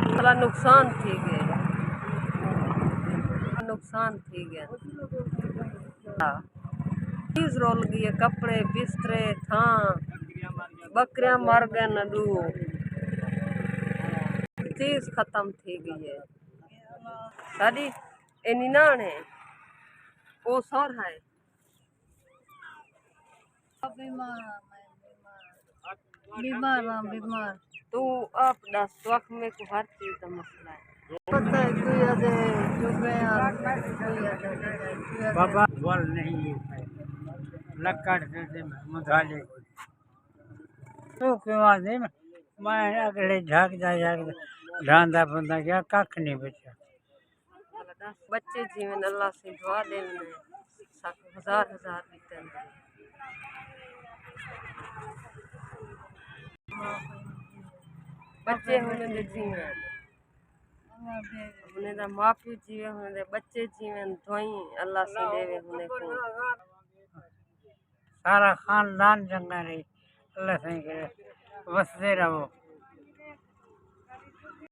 थोड़ा नुकसान थी गया, नुकसान थी गया। चीज रोल गई, कपड़े बिस्तरे था, बकरियां मर गए न, दू चीज खत्म थी गई है सारी। ए निनान है वो सौर है बीमार तू आप दस वक्त में को हर चीज का मसला है। पता है कोई अदे चुपे बाबा बोल नहीं लक्कड़ से मुझाले तो क्यों आदमी मैं अगले झाक जा ढांदा बंदा क्या कख नहीं बचा। बच्चे जीवन अल्लाह से दुआ दे हजार हजार बीते बच्चे होने दे जीवन होने दा माँ प्यो जीवे होने दे बच्चे जीवन धोई अल्लाह से देवे होने को सारा खानदान चंगा रही अल्लाह से करे बसते रहो।